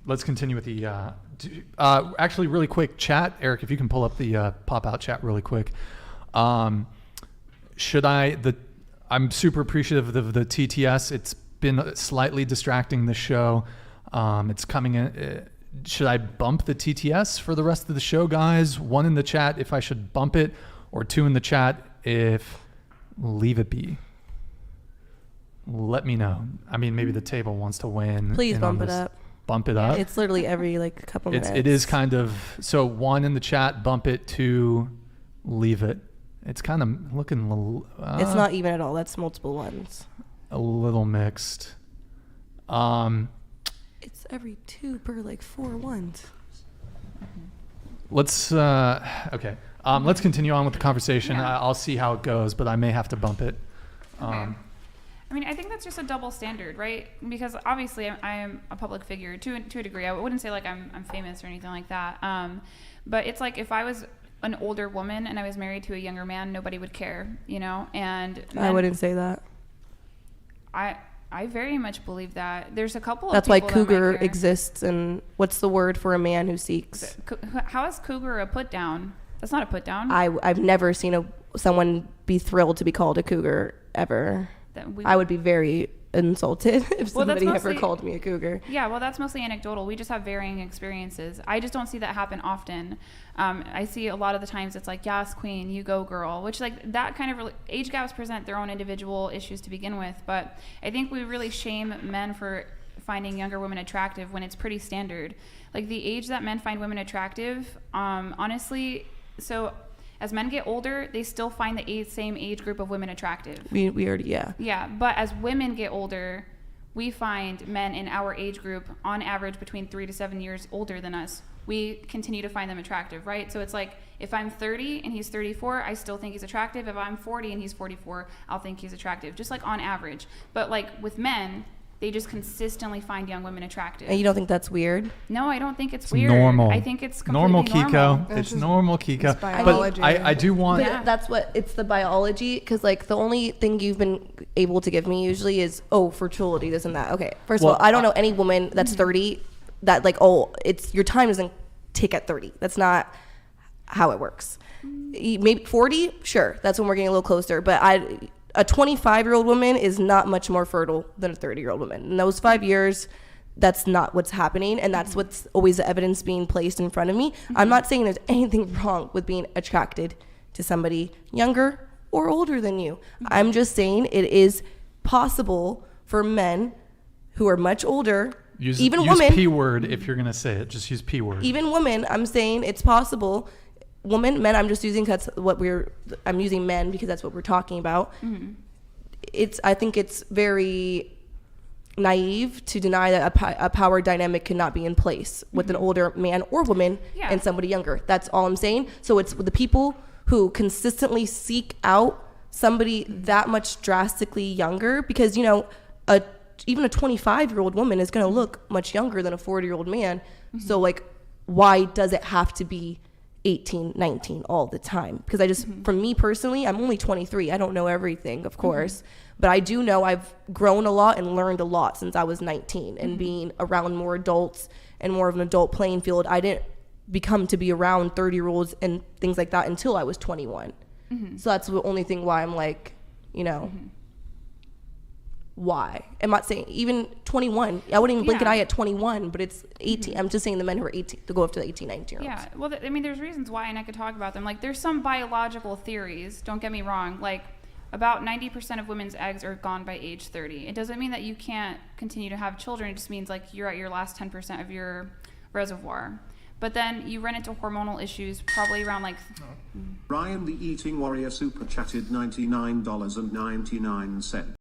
Let's continue with the, actually really quick chat. Eric, if you can pull up the pop out chat really quick. I'm super appreciative of the TTS. It's been slightly distracting the show. It's coming in. Should I bump the TTS for the rest of the show, guys? 1 in the chat if I should bump it, or 2 in the chat if leave it be. Let me know. I mean, maybe the table wants to win. Please bump it up. Bump it up. It's literally every couple minutes. It is kind of, so 1 in the chat, bump it, 2, leave it. It's kind of looking. It's not even at all. That's multiple ones. A little mixed. It's every 2 per 4 ones. Let's okay. Let's continue on with the conversation. Yeah. I'll see how it goes, but I may have to bump it. Okay. I mean, I think that's just a double standard, right? Because obviously I am a public figure to a degree. I wouldn't say I'm famous or anything like that. But it's like if I was an older woman and I was married to a younger man, nobody would care, And I wouldn't say that. I very much believe that. There's a couple That's of why people cougar that might care. exists. And what's the word for a man who seeks? How is cougar a put down? That's not a put down. I've never seen someone be thrilled to be called a cougar ever. I would be very insulted if somebody ever called me a cougar. Yeah, well, that's mostly anecdotal. We just have varying experiences. I just don't see that happen often. I see a lot of the times it's like, yes, queen, you go, girl, which that kind of age gaps present their own individual issues to begin with. But I think we really shame men for finding younger women attractive when it's pretty standard. Like the age that men find women attractive, honestly, so as men get older, they still find the same age group of women attractive. We already, yeah. Yeah, but as women get older, we find men in our age group, on average, between 3 to 7 years older than us. We continue to find them attractive, right? So it's like, if I'm 30 and he's 34, I still think he's attractive. If I'm 40 and he's 44, I'll think he's attractive, just on average. But with men, they just consistently find young women attractive. And you don't think that's weird? No, I don't think it's weird. Normal. I think it's completely normal. Kiko. It's normal, Kiko. It's biology. But I do want... But that's what, it's the biology, because the only thing you've been able to give me usually is, fertility, this and that. Okay, first of all, I don't know any woman that's 30 that it's your time doesn't tick at 30. That's not how it works. Maybe 40, sure, that's when we're getting a little closer, but a 25-year-old woman is not much more fertile than a 30-year-old woman. In those 5 years, that's not what's happening, and that's what's always the evidence being placed in front of me. I'm not saying there's anything wrong with being attracted to somebody younger or older than you. I'm just saying it is possible for men who are much older, use women. P word if you're going to say it. Just use P word. Even women, I'm saying it's possible. Women, men, I'm just using I'm using men because that's what we're talking about. Mm-hmm. I think it's very naive to deny that a power dynamic cannot be in place with an older man or woman and somebody younger. That's all I'm saying. So it's the people who consistently seek out somebody that much drastically younger, because even a 25-year-old woman is going to look much younger than a 40-year-old man. Mm-hmm. So why does it have to be 18, 19 all the time? Because I just, for me personally, I'm only 23. I don't know everything, of course, but I do know I've grown a lot and learned a lot since I was 19 and being around more adults and more of an adult playing field. I didn't become to be around 30-year-olds and things like that until I was 21. So that's the only thing why I'm why? I'm not saying even 21. I wouldn't even blink an eye at 21, but it's 18. I'm just saying the men who are 18 to go up to the 18, 19 year olds. Yeah, well, there's reasons why, and I could talk about them. There's some biological theories, don't get me wrong. About 90% of women's eggs are gone by age 30. It doesn't mean that you can't continue to have children. It just means you're at your last 10% of your reservoir. But then you run into hormonal issues probably around Ryan the Eating Warrior super chatted $99.99.